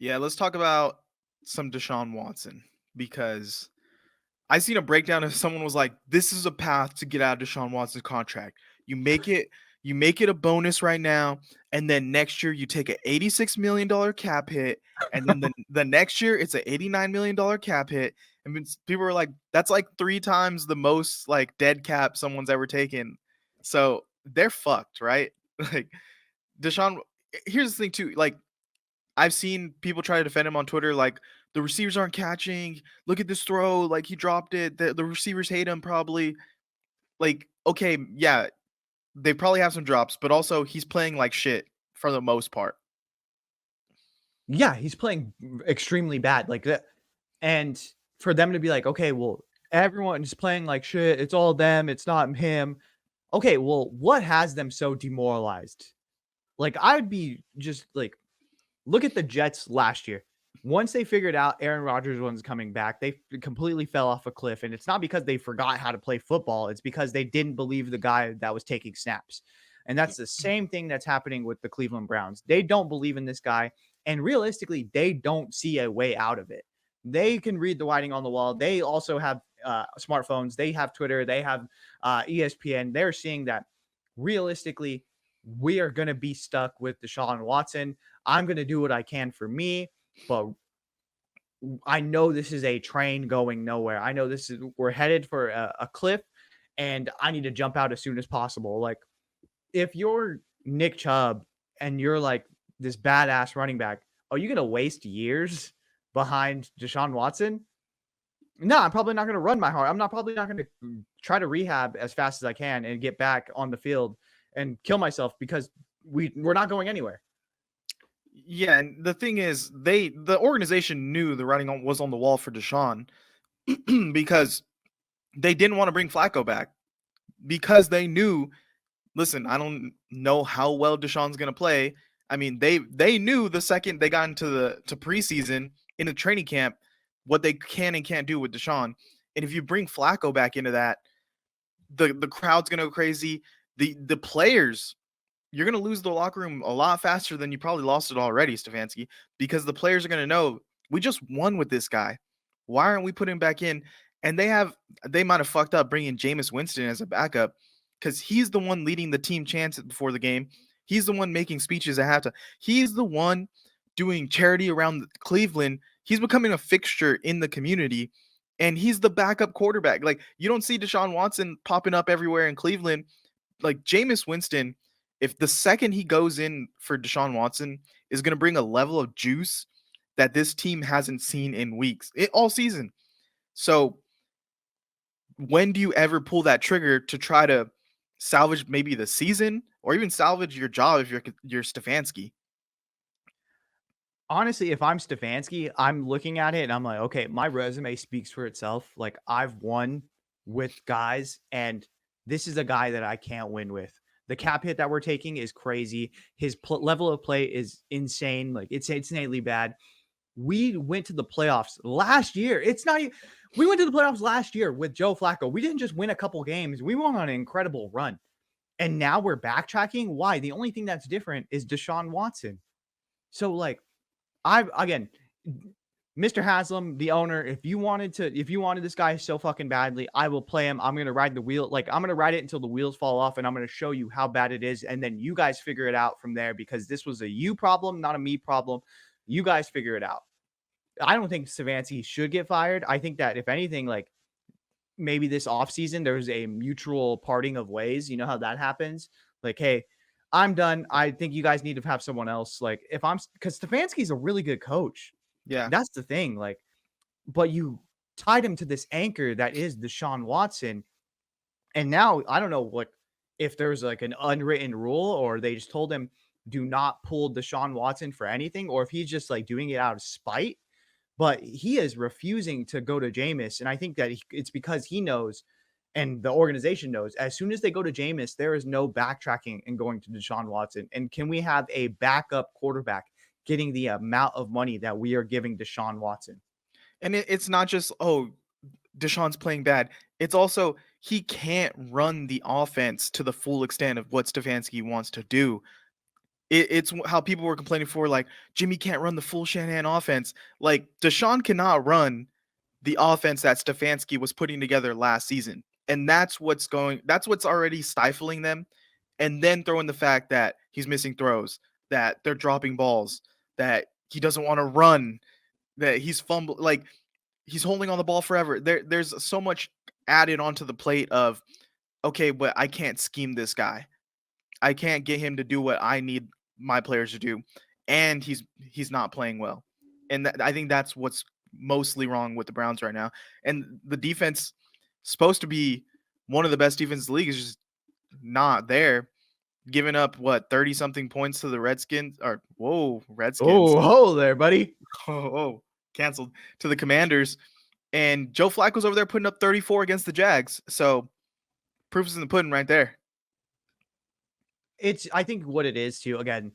Yeah, let's talk about some Deshaun Watson because I seen a breakdown of someone was like, "This is a path to get out of Deshaun Watson's contract. You make it, you make it a bonus right now, and then next year you take a $86 million cap hit, and then the next year it's a $89 million cap hit." And people were like, "That's like 3 times the most like dead cap someone's ever taken." So they're fucked, right? Like Deshaun. Here's the thing too, like I've seen people try to defend him on Twitter, like the receivers aren't catching. Look at this throw, like he dropped it. The receivers hate him probably. Like, okay, yeah, they probably have some drops, but also he's playing like shit for the most part. Yeah, he's playing extremely bad. Like that, and for them to be like, okay, well, everyone's playing like shit. It's all them. It's not him. Okay, well, what has them so demoralized? Like, I would be just like, look at the Jets last year. Once they figured out Aaron Rodgers was coming back, they completely fell off a cliff. And it's not because they forgot how to play football, it's because they didn't believe the guy that was taking snaps. And that's the same thing that's happening with the Cleveland Browns. They don't believe in this guy. And realistically, they don't see a way out of it. They can read the writing on the wall. They also have smartphones. They have Twitter. They have ESPN. They're seeing that realistically, we are going to be stuck with Deshaun Watson. I'm going to do what I can for me, but I know this is a train going nowhere. I know we're headed for a cliff, and I need to jump out as soon as possible. Like, if you're Nick Chubb and you're like this badass running back, are you going to waste years behind Deshaun Watson? No, I'm probably not going to run my heart. Probably not going to try to rehab as fast as I can and get back on the field and kill myself because we're not going anywhere. Yeah, and the thing is, the organization knew the writing was on the wall for Deshaun because they didn't want to bring Flacco back because they knew. Listen, I don't know how well Deshaun's gonna play. I mean, they knew the second they got into the preseason in the training camp what they can and can't do with Deshaun. And if you bring Flacco back into that, the crowd's gonna go crazy. The players, you're gonna lose the locker room a lot faster than you probably lost it already, Stefanski, because the players are gonna know we just won with this guy. Why aren't we putting him back in? And they might have fucked up bringing Jameis Winston as a backup because he's the one leading the team chants before the game. He's the one making speeches at halftime. He's the one doing charity around Cleveland. He's becoming a fixture in the community, and he's the backup quarterback. Like, you don't see Deshaun Watson popping up everywhere in Cleveland. Like, Jameis Winston, if the second he goes in for Deshaun Watson, is going to bring a level of juice that this team hasn't seen in weeks, all season. So when do you ever pull that trigger to try to salvage maybe the season or even salvage your job if you're Stefanski? Honestly, if I'm Stefanski, I'm looking at it and I'm like, okay, my resume speaks for itself. Like, I've won with guys, and this is a guy that I can't win with. The cap hit that we're taking is crazy. His level of play is insane. Like, it's insanely bad. We went to the playoffs last year. We went to the playoffs last year with Joe Flacco. We didn't just win a couple games. We went on an incredible run. And now we're backtracking. Why? The only thing that's different is Deshaun Watson. So, like, again, Mr. Haslam, the owner, if you wanted this guy so fucking badly, I will play him. I'm gonna ride the wheel. Like, I'm gonna ride it until the wheels fall off, and I'm gonna show you how bad it is, and then you guys figure it out from there, because this was a you problem, not a me problem. You guys figure it out. I don't think Stefanski should get fired. I think that if anything, like, maybe this offseason, there's a mutual parting of ways. You know how that happens? Like, hey, I'm done. I think you guys need to have someone else. Like, because Stefanski's a really good coach. Yeah. That's the thing. Like, but you tied him to this anchor that is Deshaun Watson. And now I don't know what, if there's like an unwritten rule, or they just told him do not pull Deshaun Watson for anything, or if he's just like doing it out of spite. But he is refusing to go to Jameis. And I think that it's because he knows, and the organization knows, as soon as they go to Jameis, there is no backtracking and going to Deshaun Watson. And can we have a backup quarterback getting the amount of money that we are giving Deshaun Watson? And it's not just, oh, Deshaun's playing bad. It's also he can't run the offense to the full extent of what Stefanski wants to do. It's how people were complaining for, like, Jimmy can't run the full Shanahan offense. Like, Deshaun cannot run the offense that Stefanski was putting together last season. And that's what's already stifling them. And then throw in the fact that he's missing throws, that they're dropping balls, that he doesn't want to run, that he's fumble, like he's holding on the ball forever. There's so much added onto the plate of, okay, but I can't scheme this guy. I can't get him to do what I need my players to do, and he's not playing well. And I think that's what's mostly wrong with the Browns right now. And the defense, supposed to be one of the best defenses in the league, is just not there. Giving up what 30 something points to the Redskins, or Redskins. Oh, there, buddy. Oh, canceled, to the Commanders. And Joe Flacco's over there putting up 34 against the Jags. So proof is in the pudding right there. I think what it is too, again,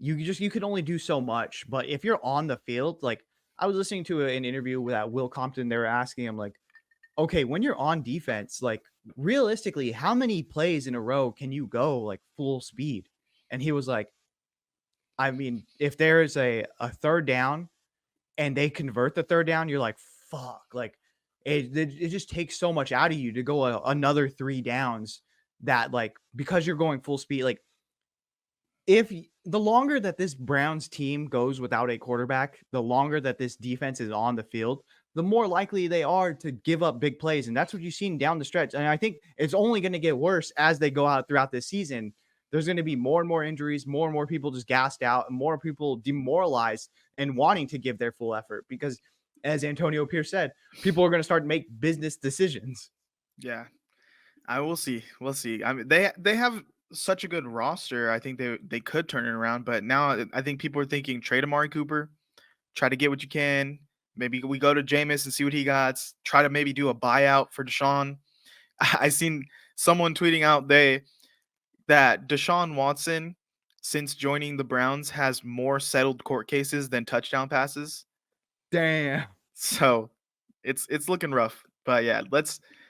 you can only do so much, but if you're on the field, like I was listening to an interview with Will Compton, they were asking him like, okay, when you're on defense, like realistically, how many plays in a row can you go like full speed? And he was like, I mean, if there is a third down and they convert the third down, you're like, fuck, like it just takes so much out of you to go another 3 downs, that like, because you're going full speed, like if the longer that this Browns team goes without a quarterback, the longer that this defense is on the field, the more likely they are to give up big plays. And that's what you've seen down the stretch. And I think it's only going to get worse as they go out throughout this season. There's going to be more and more injuries, more and more people just gassed out, and more people demoralized and wanting to give their full effort because, as Antonio Pierce said, people are going to start to make business decisions. Yeah, I will see. We'll see. I mean, they have such a good roster. I think they could turn it around, but now I think people are thinking trade Amari Cooper, try to get what you can. Maybe we go to Jameis and see what he got. Try to maybe do a buyout for Deshaun. I seen someone tweeting out that Deshaun Watson, since joining the Browns, has more settled court cases than touchdown passes. Damn. So it's looking rough. But yeah, let's